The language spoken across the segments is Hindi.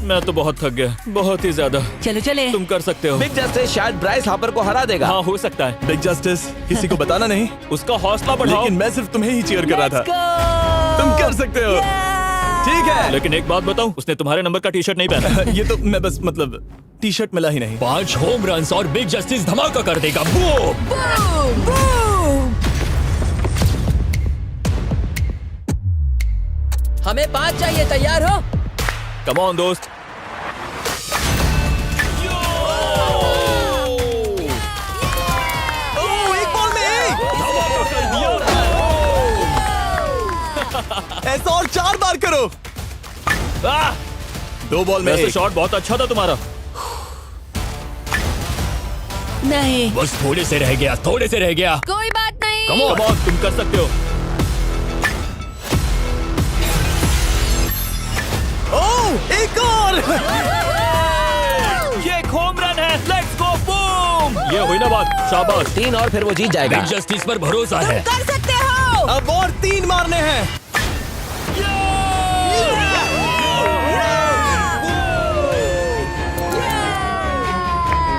मैं तो बहुत थक गया, बहुत ही ज्यादा। चलो चले। तुम कर सकते हो। बिग जस्टिस शायद ब्राइस हार्पर को हरा देगा। हाँ, हो सकता है। बिग जस्टिस, किसी को बताना नहीं। उसका हौसला बढ़ाओ। लेकिन मैं सिर्फ तुम्हें ही चीयर कर रहा था। तुम कर सकते हो। ठीक है। लेकिन एक बात बताऊं, उसने तुम्हारे नंबर का टी शर्ट नहीं पहना। ये तो मैं बस मतलब टी शर्ट मिला ही नहीं। 5 होम रन्स और बिग जस्टिस धमाका कर देगा। बूम! हमें 5 चाहिए, तैयार हो? कम ऑन दोस्त। एक बॉल में एक। ऐसा और 4 बार करो। 2 बॉल में वैसे एक। शॉट बहुत अच्छा था तुम्हारा। नहीं, बस थोड़े से रह गया, थोड़े से रह गया। कोई बात नहीं। कम ऑन, तुम कर सकते हो। ओह, एक और। ये एक होम रन है। Let's go, boom! ये हुई ना बात। शाबाश। 3 और फिर वो जीत जाएगा। बिग जस्टिस पर भरोसा है। कर सकते हो। अब और 3 मारने हैं।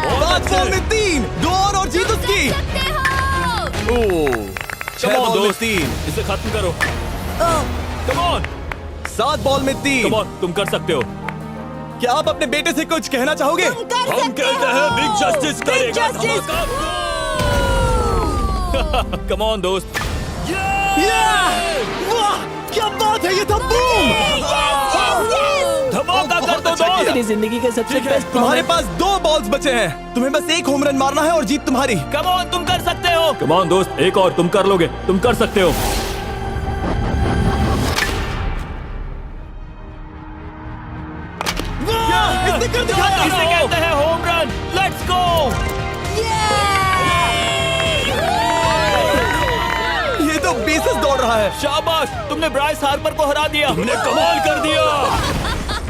5 बॉल में 3, 2 और जीत उसकी। ओह, 6 बॉल में 3। इसे खत्म करो। कम ऑन, 7 बॉल में 3। कम ऑन, तुम कर सकते हो। क्या आप अपने बेटे से कुछ कहना चाहोगे? हम कहते हैं बिग जस्टिस करेगा धमाका। कम ऑन दोस्त। वाह, क्या बात है, ये तो बूम! धमाका कर दो अच्छा दोस्त। किया। मेरी जिंदगी का सबसे बेस्ट तुम्हारे पास 2 बॉल्स बचे हैं। तुम्हें बस 1 होम रन मारना है और जीत तुम्हारी। कम ऑन, तुम कर सकते हो। कम ऑन दोस्त, एक और, तुम कर लोगे। तुम कर सकते हो। इसने कर दिखाया। इसे कहते हैं होम रन। Let's go. ये तो बेसिस दौड़ रहा है। शाबाश, तुमने ब्राइस हार्पर को हरा दिया। तुमने कमाल कर दिया।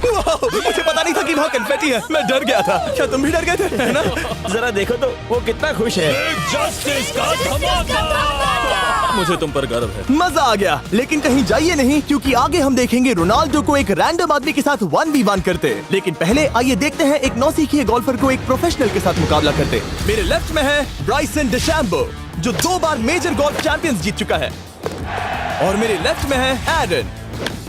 वाह, मुझे पता नहीं था कि वहाँ कन्फेटी है। मैं डर गया था। क्या तुम भी डर गए थे? है ना? जरा देखो तो वो कितना खुश है। बिग जस्टिस का धमाका। मुझे तुम पर गर्व है। मजा आ गया। लेकिन कहीं जाइए नहीं, क्योंकि आगे हम देखेंगे रोनाल्डो को एक रैंडम आदमी के साथ 1v1 करते। लेकिन पहले आइए देखते हैं एक नौसिखिए गोल्फर को एक प्रोफेशनल के साथ मुकाबला करते। मेरे लेफ्ट में है ब्राइसन डिशैम्बो, जो 2 बार मेजर गोल्फ चैंपियंस जीत चुका है। और मेरे लेफ्ट में है एरन।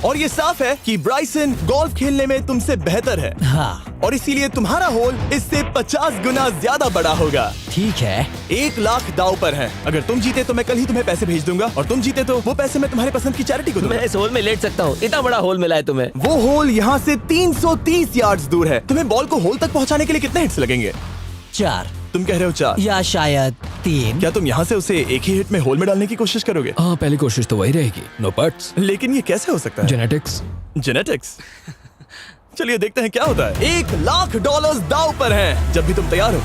और ये साफ है कि ब्राइसन गोल्फ खेलने में तुमसे बेहतर है। हाँ, और इसीलिए तुम्हारा होल इससे 50 गुना ज्यादा बड़ा होगा। ठीक है। 1 लाख दाव पर है। अगर तुम जीते तो मैं कल ही तुम्हें पैसे भेज दूंगा, और तुम जीते तो वो पैसे मैं तुम्हारे पसंद की चैरिटी को दूंगा। मैं इस होल में लेट सकता हूँ। इतना बड़ा होल मिला है तुम्हें। वो होल यहाँ से 330 यार्ड्स दूर है। तुम्हें बॉल को होल तक पहुँचाने के लिए कितने हिट्स लगेंगे? 4 तुम कह रहे हो 4। या शायद 3। क्या तुम यहाँ से उसे एक ही हिट में होल में डालने की कोशिश करोगे? हाँ, पहली कोशिश तो वही रहेगी। नो पट्स। लेकिन ये कैसे हो सकता है? जेनेटिक्स। जेनेटिक्स। चलिए देखते हैं क्या होता है। $1 लाख दाव पर हैं। जब भी तुम तैयार हो।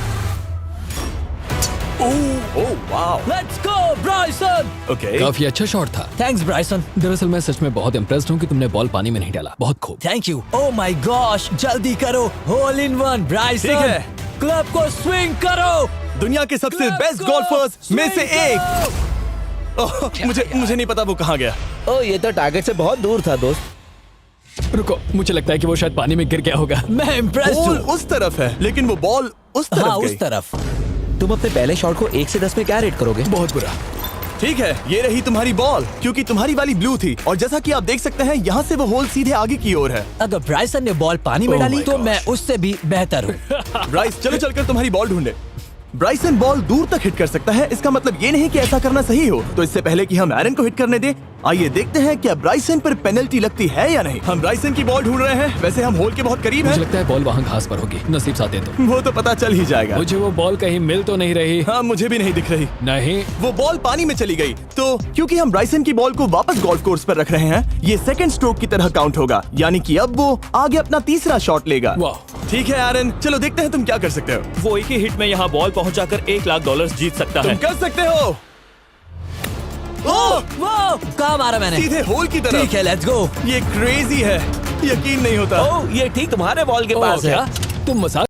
ओह वाह। Let's go Bryson. ओके। काफी अच्छा शॉट था। Thanks Bryson. दरअसल मैं सच में बहुत इम्प्रेस्ड हूँ कि तुमने बॉल पानी में नहीं डाला। बहुत खूब। Thank you. Oh my gosh, जल्दी करो। होल इन 1 ब्राइसन। ठीक है। क्लब को स्विंग करो। दुनिया के सबसे Club बेस्ट को गोल्फर्स में से swing एक। ओह, मुझे नहीं पता वो कहाँ गया। ओ, ये तो टारगेट से बहुत दूर था दोस्त। रुको, मुझे लगता है कि वो शायद पानी में गिर गया होगा। मैं इम्प्रेस्ड बॉल हूँ। उस तरफ है, लेकिन वो बॉल उस तरफ हाँ, गई। उस तरफ। तुम अपने पहले शॉट को 1 से 10 में क्या रेट करोगे? बहुत बुरा। ठीक है, ये रही तुम्हारी बॉल, क्योंकि तुम्हारी वाली ब्लू थी। और जैसा कि आप देख सकते हैं, यहाँ से वो होल सीधे आगे की ओर है। अगर ब्राइसन ने बॉल पानी में Oh डाली my तो gosh. मैं उससे भी बेहतर हूँ। ब्राइस, चलो चलकर तुम्हारी बॉल ढूंढे। ब्राइसन बॉल दूर तक हिट कर सकता है। इसका मतलब ये नहीं कि ऐसा करना सही हो। तो इससे पहले कि हम एरन को हिट करने दें, आइए देखते हैं क्या ब्राइसन पर पेनल्टी लगती है या नहीं। हम ब्राइसन की बॉल ढूंढ रहे हैं। वैसे हम होल के बहुत करीब मुझे हैं। लगता है बॉल वहाँ घास पर होगी। नसीब साथ दे तो। वो तो पता चल ही जाएगा। मुझे वो बॉल कहीं मिल तो नहीं रही। हाँ, मुझे भी नहीं दिख रही। नहीं। वो बॉल पानी में चली गई। तो क्योंकि हम ब्राइसन की बॉल को वापस गोल्फ कोर्स पर रख रहे हैं, ये सेकंड स्ट्रोक की तरह काउंट होगा। यानी कि अब वो आगे अपना तीसरा शॉट लेगा। वाह। ठीक है एरन, चलो देखते हैं तुम क्या कर सकते हो। वो एक ही हिट में यहाँ बॉल पहुँचाकर $1 लाख जीत सकता तुम है। कर सकते हो। ओह, वो कहाँ मारा मैंने? सीधे होल की तरफ। ठीक है, लेट्स गो। ये क्रेजी है, यकीन नहीं होता। ओ, ये ठीक तुम्हारे बॉल के पास है। तुम मजाक